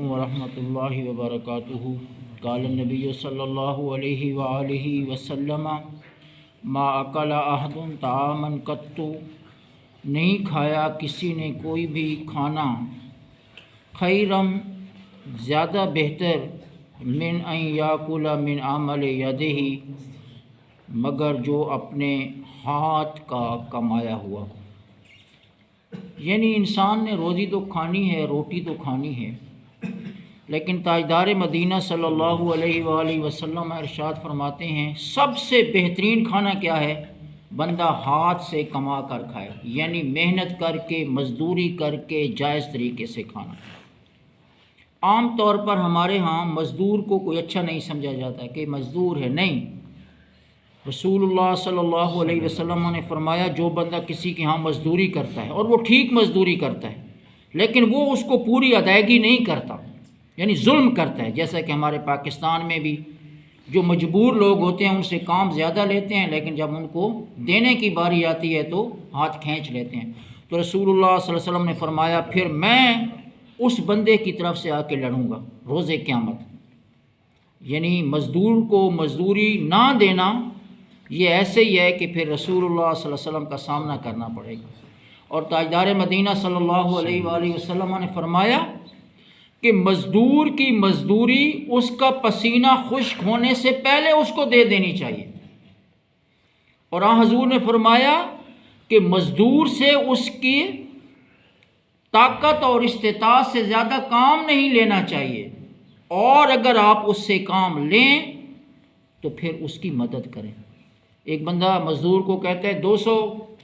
ورحمۃ اللہ وبرکاتہ۔ قال النبی صلی اللہ علیہ وآلہ وسلم ما اکل احد طعاما قط، نہیں کھایا کسی نے کوئی بھی کھانا خیرم زیادہ بہتر من ان یاکل من عمل یدہ، مگر جو اپنے ہاتھ کا کمایا ہوا ہو۔ یعنی انسان نے روزی تو کھانی ہے، روٹی تو کھانی ہے، لیکن تاجدار مدینہ صلی اللہ علیہ وآلہ وسلم ارشاد فرماتے ہیں سب سے بہترین کھانا کیا ہے؟ بندہ ہاتھ سے کما کر کھائے، یعنی محنت کر کے، مزدوری کر کے، جائز طریقے سے کھانا۔ عام طور پر ہمارے ہاں مزدور کو کوئی اچھا نہیں سمجھا جاتا کہ مزدور ہے، نہیں۔ رسول اللہ صلی اللہ علیہ وسلم نے فرمایا جو بندہ کسی کے ہاں مزدوری کرتا ہے اور وہ ٹھیک مزدوری کرتا ہے، لیکن وہ اس کو پوری ادائیگی نہیں کرتا، یعنی ظلم کرتا ہے، جیسا کہ ہمارے پاکستان میں بھی جو مجبور لوگ ہوتے ہیں ان سے کام زیادہ لیتے ہیں، لیکن جب ان کو دینے کی باری آتی ہے تو ہاتھ کھینچ لیتے ہیں۔ تو رسول اللہ صلی اللہ علیہ وسلم نے فرمایا پھر میں اس بندے کی طرف سے آ کے لڑوں گا روز قیامت۔ یعنی مزدور کو مزدوری نہ دینا یہ ایسے ہی ہے کہ پھر رسول اللہ صلی اللہ علیہ وسلم کا سامنا کرنا پڑے گا۔ اور تاجدار مدینہ صلی اللہ علیہ وآلہ وسلم نے فرمایا کہ مزدور کی مزدوری اس کا پسینہ خشک ہونے سے پہلے اس کو دے دینی چاہیے، اور حضور نے فرمایا کہ مزدور سے اس کی طاقت اور استطاعت سے زیادہ کام نہیں لینا چاہیے، اور اگر آپ اس سے کام لیں تو پھر اس کی مدد کریں۔ ایک بندہ مزدور کو کہتا ہے 200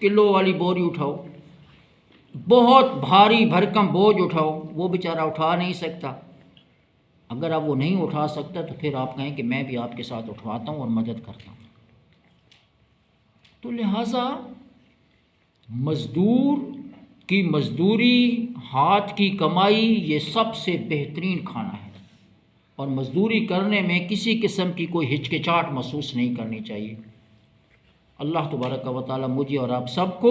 کلو والی بوری اٹھاؤ، بہت بھاری بھرکم بوجھ اٹھاؤ، وہ بیچارہ اٹھا نہیں سکتا۔ اگر اب وہ نہیں اٹھا سکتا تو پھر آپ کہیں کہ میں بھی آپ کے ساتھ اٹھواتا ہوں اور مدد کرتا ہوں۔ تو لہٰذا مزدور کی مزدوری، ہاتھ کی کمائی، یہ سب سے بہترین کھانا ہے، اور مزدوری کرنے میں کسی قسم کی کوئی ہچکچاہٹ محسوس نہیں کرنی چاہیے۔ اللہ تبارک و تعالی مجھے اور آپ سب کو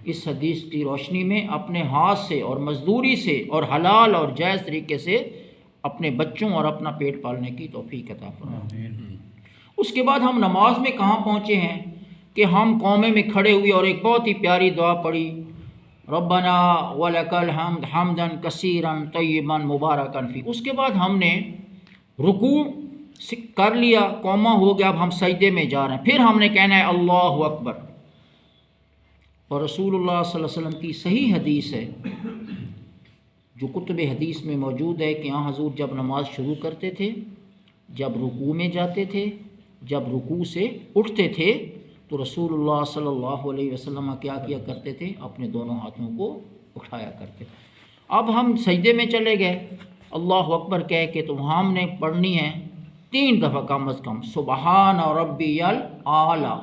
اس حدیث کی روشنی میں اپنے ہاتھ سے اور مزدوری سے اور حلال اور جائز طریقے سے اپنے بچوں اور اپنا پیٹ پالنے کی توفیق عطا فرمائے۔ اس کے بعد ہم نماز میں کہاں پہنچے ہیں کہ ہم قومے میں کھڑے ہوئے اور ایک بہت ہی پیاری دعا پڑھی، ربنا ولک الحمد حمدا کثیرا طیبا مبارکا فی۔ اس کے بعد ہم نے رکوع کر لیا، قومہ ہو گیا، اب ہم سجدے میں جا رہے ہیں، پھر ہم نے کہنا ہے اللہ اکبر۔ اور رسول اللہ صلی اللہ علیہ وسلم کی صحیح حدیث ہے جو کتب حدیث میں موجود ہے کہ حضور جب نماز شروع کرتے تھے، جب رکوع میں جاتے تھے، جب رکوع سے اٹھتے تھے، تو رسول اللہ صلی اللہ علیہ وسلم کیا کیا کرتے تھے؟ اپنے دونوں ہاتھوں کو اٹھایا کرتے تھے۔ اب ہم سجدے میں چلے گئے، اللہ اکبر کہہ کے تو ہم نے پڑھنی ہے 3 دفعہ کم از کم، سبحان ربی الاعلیٰ،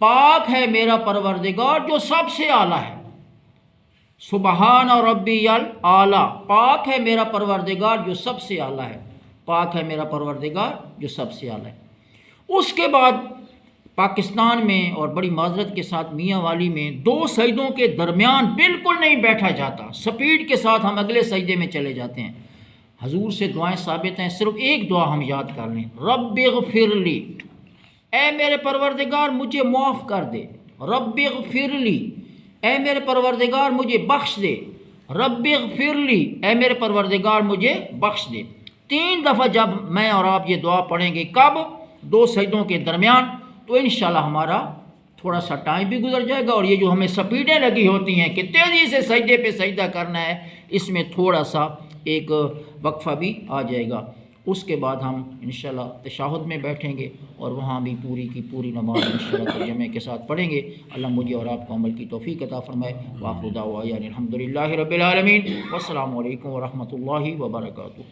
پاک ہے میرا پروردگار جو سب سے اعلیٰ ہے۔ سبحان ربی الاعلیٰ، پاک ہے میرا پروردگار جو سب سے اعلیٰ ہے، پاک ہے میرا پروردگار جو سب سے اعلیٰ ہے۔ اس کے بعد پاکستان میں اور بڑی معذرت کے ساتھ میاں والی میں 2 سجدوں کے درمیان بالکل نہیں بیٹھا جاتا، سپیڈ کے ساتھ ہم اگلے سجدے میں چلے جاتے ہیں۔ حضور سے دعائیں ثابت ہیں، صرف ایک دعا ہم یاد کر لیں، رب اغفر لی، اے میرے پروردگار مجھے معاف کر دے، رب اغفر لی، اے میرے پروردگار مجھے بخش دے، رب اغفر لی، اے میرے پروردگار مجھے بخش دے۔ 3 دفعہ جب میں اور آپ یہ دعا پڑھیں گے، کب؟ 2 سجدوں کے درمیان، تو انشاءاللہ ہمارا تھوڑا سا ٹائم بھی گزر جائے گا، اور یہ جو ہمیں سپیڈیں لگی ہوتی ہیں کہ تیزی سے سجدے پہ سجدہ کرنا ہے، اس میں تھوڑا سا ایک وقفہ بھی آ جائے گا۔ اس کے بعد ہم انشاءاللہ تشہد میں بیٹھیں گے اور وہاں بھی پوری کی پوری نماز انشاءاللہ ترجمے کے ساتھ پڑھیں گے۔ اللہ مجھے اور آپ کو عمل کی توفیق عطا فرمائے۔ وآخر دعوانا الحمدللہ رب العالمین، والسلام علیکم ورحمۃ اللہ وبرکاتہ۔